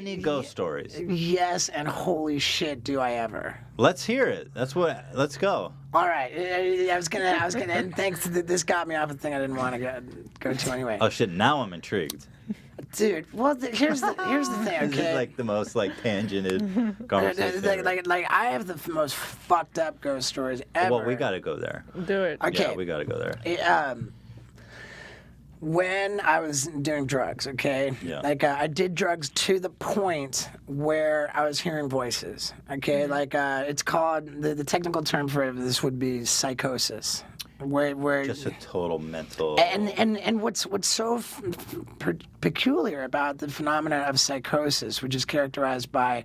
many ghost stories. Yes, and holy shit, do I ever. Let's hear it. Let's go. All right, I was gonna, and thanks to this got me off a thing I didn't want to go to anyway. Oh shit! Now I'm intrigued. Dude, well, here's the thing, okay? This is like the most tangented conversation. Like I have the most fucked up ghost stories ever. Well, we gotta go there. Do it. Okay. Yeah, we gotta go there. When I was doing drugs, okay? Yeah. Like, I did drugs to the point where I was hearing voices, okay? Like, it's called, the technical term for this would be psychosis. Where Just a total mental... And what's so peculiar about the phenomenon of psychosis, which is characterized by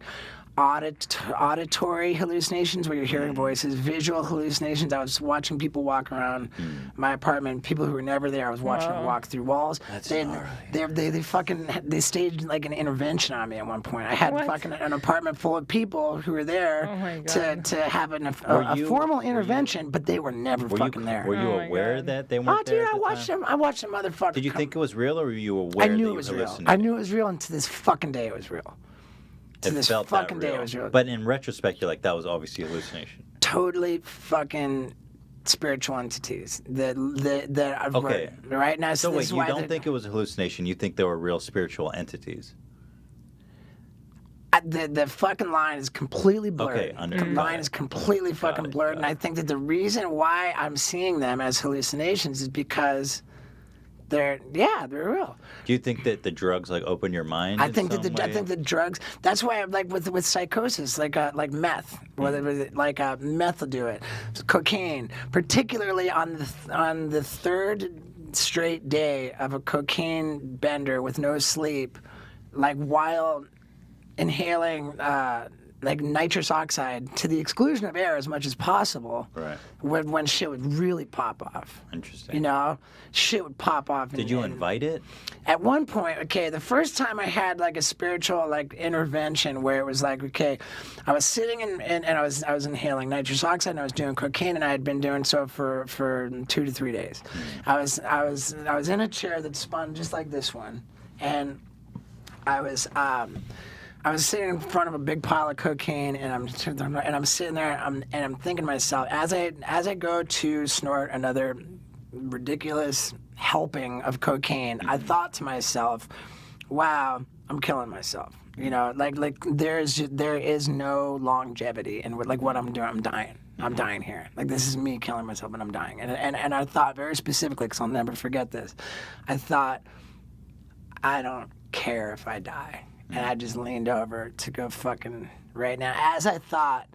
auditory hallucinations where you're hearing voices, visual hallucinations. I was watching people walk around my apartment, people who were never there. I was watching them walk through walls. That's they staged like an intervention on me at one point. I had fucking an apartment full of people who were there to have a formal intervention, but they were never fucking there. Were you aware that they weren't there? Dude, I watched them motherfuckers. Did you think it was real, or were you aware I knew that it was you real. hallucinated? I knew it was real, and to this fucking day it was real. To this fucking day it was real. But in retrospect, you're like, that was obviously a hallucination. Totally fucking spiritual entities that Okay. right now. So wait, you don't think it was a hallucination? You think they were real spiritual entities? The fucking line is completely blurred. Okay, The line is completely fucking blurred, and I think that the reason why I'm seeing them as hallucinations is because they're real. Do you think that the drugs open your mind? I think the drugs. That's why I'm like with psychosis, like meth, meth will do it. Cocaine, particularly on the third straight day of a cocaine bender with no sleep, like while inhaling like nitrous oxide to the exclusion of air as much as possible. Right. When shit would really pop off. Interesting. You know, shit would pop off. Did you invite it? At one point, okay, the first time I had like a spiritual intervention where it was like, okay, I was sitting and I was inhaling nitrous oxide and I was doing cocaine and I had been doing so for 2 to 3 days. I was in a chair that spun just like this one, and I was sitting in front of a big pile of cocaine, and I'm sitting there, and I'm thinking to myself, as I go to snort another ridiculous helping of cocaine, I thought to myself, wow, I'm killing myself. You know, like there is no longevity in what I'm doing. I'm dying. I'm dying here. Like, this is me killing myself, and I'm dying. And I thought very specifically, because I'll never forget this, I thought, I don't care if I die. And I just leaned over to go fucking right now. As I thought,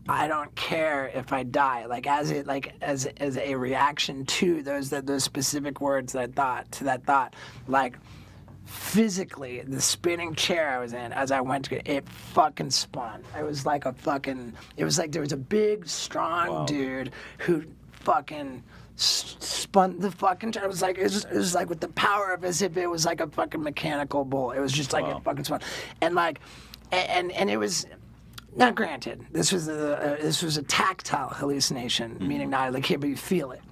I don't care if I die. Like as a reaction to those specific words that I thought, to that thought, like physically, the spinning chair I was in as I went to it fucking spun. It was like there was a big, strong dude who fucking spun the fucking chair. It was like with the power of, as if it was like a fucking mechanical bull. It was just like it fucking spun, and it was. Now, granted, this was a tactile hallucination, meaning not like here, but you feel it.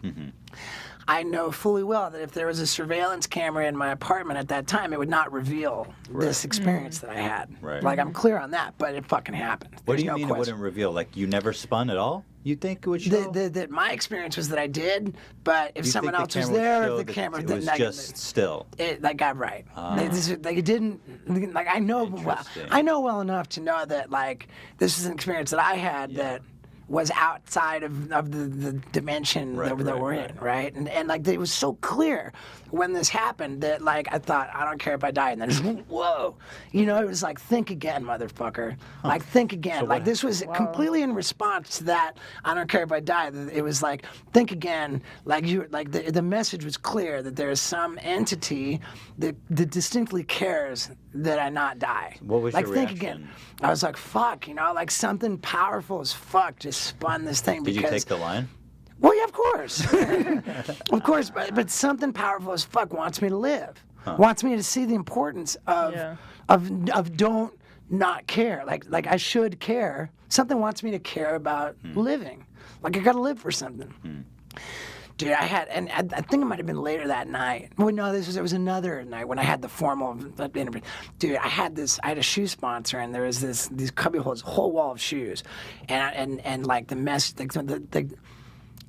I know fully well that if there was a surveillance camera in my apartment at that time, it would not reveal this experience that I had. Right. Like, I'm clear on that, but it fucking happened. What do you There's no mean question. it wouldn't reveal? Like, you never spun at all? You think it would show? My experience was that I did, but if You someone think else the was camera there, would show the that camera it didn't. was just still. It got right. It didn't. Like, I know well enough to know that like this is an experience that I had that was outside of the dimension that we're in, right? And like it was so clear when this happened that like I thought, I don't care if I die, and then just whoa, you know, it was like, think again, motherfucker, like think again. Like this was completely in response to that, I don't care if I die. It was like, think again, like the message was clear that there is some entity that distinctly cares that I not die. What was like your think reaction? again. I was like, fuck, you know, like something powerful as fuck just spun this thing. Did because, you take the line? Well, yeah, of course. Of course, but something powerful as fuck wants me to live. Wants me to see the importance of don't not care. Like I should care. Something wants me to care about living. Like I gotta live for something. Dude, I had, and I think it might have been later that night. Well, no, it was another night when I had the formal interview. Dude, I had a shoe sponsor, and there was these cubby holes, a whole wall of shoes, and like the mess, the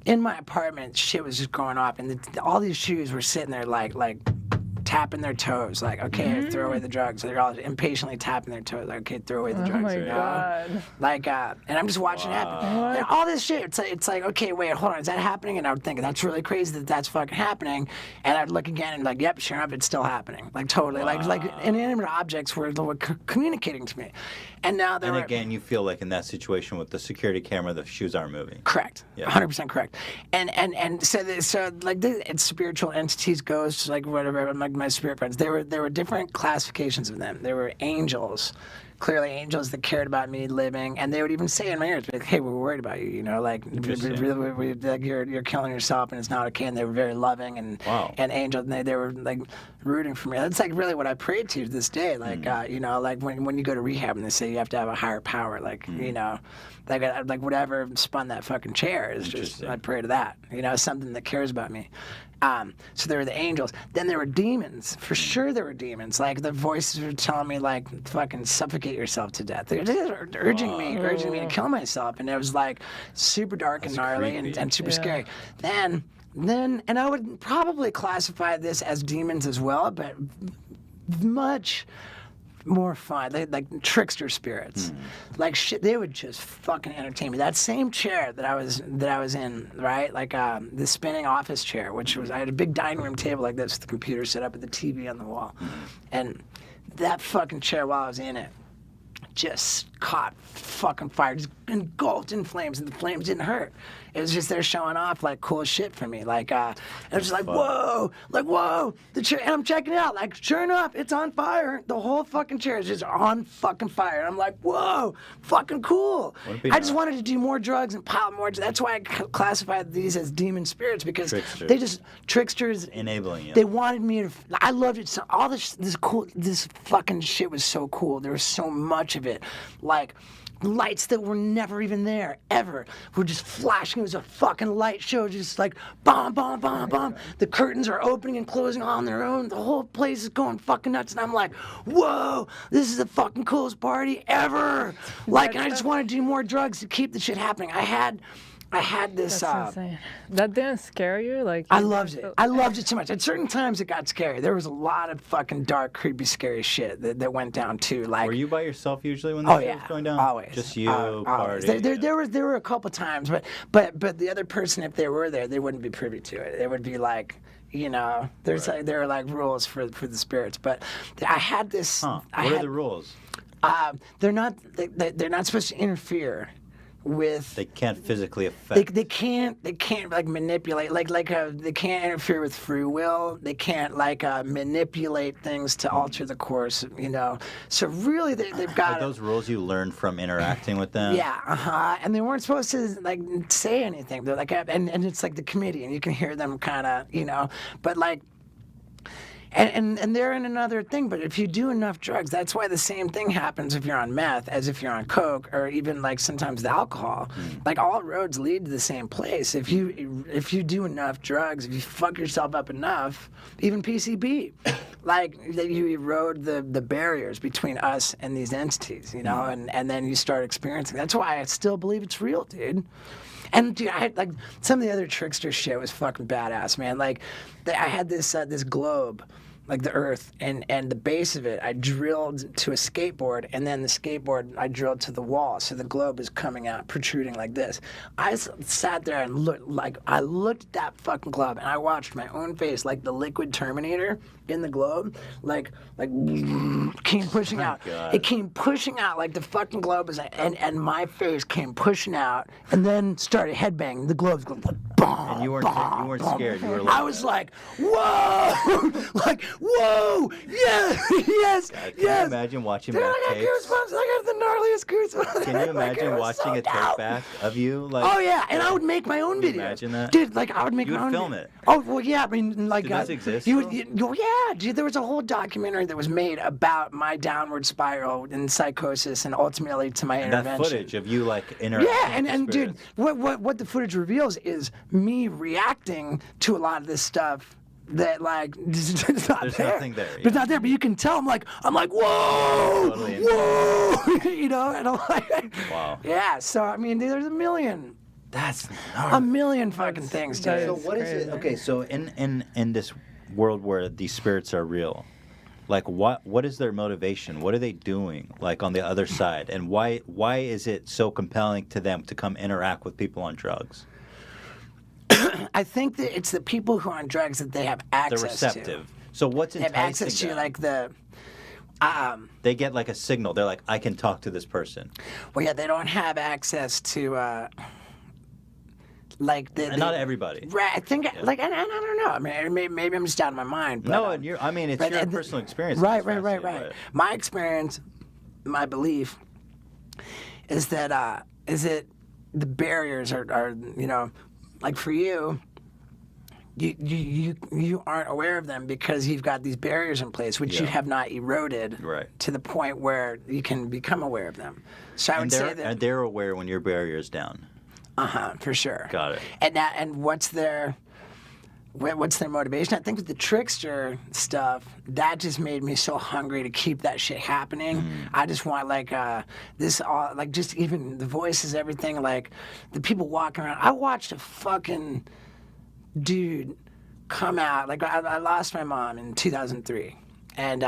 in my apartment, shit was just going off, and all these shoes were sitting there like tapping their toes, like, okay, throw away the drugs. They're all impatiently tapping their toes, like, okay, throw away the drugs. Oh my God. Like, and I'm just watching it happen. And all this shit, it's like, okay, wait, hold on, is that happening? And I would think, that's really crazy that that's fucking happening. And I'd look again and like, yep, sure enough, it's still happening. Like, totally. Like inanimate objects were communicating to me. And now they're... And again, you feel like in that situation with the security camera, the shoes aren't moving. Correct. Yeah. 100% correct. And so like it's spiritual entities, ghosts, like whatever, like my spirit friends. There were different classifications of them. There were angels, clearly angels that cared about me living, and they would even say in my ears, like, hey, we're worried about you, you know, like, like you're killing yourself and it's not okay. And they were very loving and angels, and they were like rooting for me. That's like really what I pray to this day. Like you know, like when you go to rehab and they say you have to have a higher power, like you know, like whatever spun that fucking chair is just, I pray to that, you know, something that cares about me. So there were the angels. Then there were demons. For sure there were demons. Like the voices were telling me like fucking suffocate yourself to death. They were urging me to kill myself. And it was like super dark and gnarly and super scary. Then, and I would probably classify this as demons as well, but much more fun. They like trickster spirits. Like shit, they would just fucking entertain me. That same chair that I was in, right? Like the spinning office chair, which was, I had a big dining room table like this with the computer set up with the TV on the wall. And that fucking chair, while I was in it, just caught fucking fire, just engulfed in flames, and the flames didn't hurt. It was just there showing off like cool shit for me. Like it was just like whoa, the chair, and I'm checking it out. Like sure enough, it's on fire. The whole fucking chair is just on fucking fire. And I'm like, whoa, fucking cool. I just wanted to do more drugs and pile more. That's why I classified these as demon spirits, because they just tricksters enabling you. They wanted me to. I loved it. So all this fucking shit was so cool. There was so much of it, like lights that were never even there, ever, were just flashing. It was a fucking light show, just like bomb, bomb, bomb, bomb. The curtains are opening and closing on their own. The whole place is going fucking nuts. And I'm like, whoa, this is the fucking coolest party ever. Like, and I just want to do more drugs to keep the shit happening. I had this. That's insane. That didn't scare you? Like I loved it. I loved it so much. At certain times, it got scary. There was a lot of fucking dark, creepy, scary shit that went down too. Like, were you by yourself usually when the show was going down? Always. Just you, always. party. There were a couple times, but the other person, if they were there, they wouldn't be privy to it. They would be like, you know, there are like rules for the spirits. But I had this. What are the rules? They're not supposed to interfere with. They can't physically affect. They can't like manipulate they can't interfere with free will. They can't like manipulate things to alter the course, you know. So really they've got Are those rules you learned from interacting with them? Yeah, and they weren't supposed to like say anything. They're like, and it's like the committee, and you can hear them kind of, you know, but like. And they're in another thing, but if you do enough drugs, that's why the same thing happens if you're on meth as if you're on coke, or even like sometimes the alcohol. Like all roads lead to the same place. If you do enough drugs, if you fuck yourself up enough, even PCP, like you erode the barriers between us and these entities, you know, and then you start experiencing. That's why I still believe it's real, dude. And dude, I had like some of the other trickster shit was fucking badass, man. Like, I had this globe, like the Earth, and the base of it, I drilled to a skateboard, and then the skateboard I drilled to the wall, so the globe is coming out, protruding like this. I sat there and looked at that fucking globe, and I watched my own face, like the liquid Terminator in the globe, like came pushing out. God. It came pushing out like the fucking globe is, and my face came pushing out, and then started headbanging. The globe's going boom. And you weren't scared. You were like, I was like, whoa, like, whoa, yeah, yes, God, can yes. you imagine watching Dude, that I got tapes? goosebumps. I was the gnarliest goosebumps. Can you imagine watching a take back of you? Like, Oh yeah, and I would make my own Can you videos. imagine that? Dude, like I would make You my would own. film it. Oh well, yeah. I mean, like Do those exist You, still? oh, yeah, dude. There was a whole documentary that was made about my downward spiral and psychosis, and ultimately to my And that intervention. footage of you like interacting. Yeah, with the and dude, spirits. what the footage reveals is me reacting to a lot of this stuff that like it's not There's there. nothing there, But it's yeah. not there. But you can tell. I'm like whoa, Totally whoa, you know, and I'm like, Wow. yeah. So I mean, there's a million That's a million fucking things, that dude. So is what is it? crazy. Okay, so in this world where these spirits are real, like what is their motivation? What are they doing like on the other side? And why is it so compelling to them to come interact with people on drugs? I think that it's the people who are on drugs that they have They're access receptive. So what's to. They have enticing access to them? like the. They get like a signal. They're like, I can talk to this person. Well, yeah, they don't have access to. Like the. And not everybody. Right, I think, like, and I don't know. I mean, maybe I'm just out of my mind. But, No, and I mean, it's but, your and the- personal experience. Right, that's right. fascinating, My experience, my belief, is that the barriers are you know, like for you. You aren't aware of them because you've got these barriers in place, which you Yeah. have not eroded Right. to the point where you can become aware of them. So I would And say that. they're aware when your barrier's down. For sure. Got it. And what's their motivation? I think with the trickster stuff, that just made me so hungry to keep that shit happening. I just want like this all like just even the voices, everything, like the people walking around. I watched a fucking dude come out. Like I lost my mom in 2003, and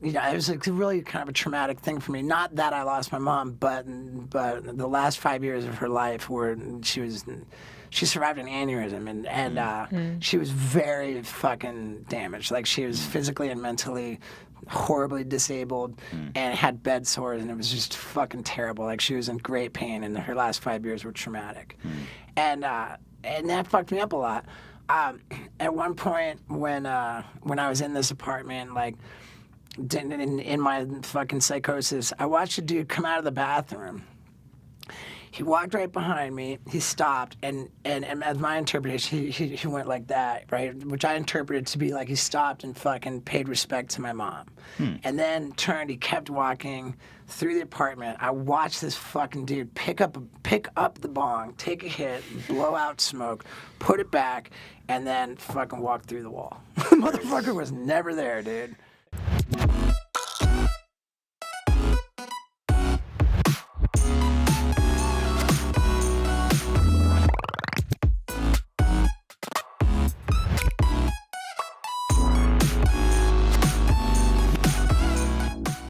you know, it was like really kind of a traumatic thing for me. Not that I lost my mom, but the last 5 years of her life, where she survived an aneurysm, and she was very fucking damaged. Like she was physically and mentally horribly disabled, and had bed sores, and it was just fucking terrible. Like she was in great pain, and her last 5 years were traumatic, and that fucked me up a lot. At one point, when I was in this apartment, like. In my fucking psychosis, I watched a dude come out of the bathroom. He walked right behind me. He stopped, and as my interpretation, he went like that, right? Which I interpreted to be like he stopped and fucking paid respect to my mom, and then turned. He kept walking through the apartment. I watched this fucking dude pick up the bong, take a hit, blow out smoke, put it back, and then fucking walk through the wall. The motherfucker was never there, dude.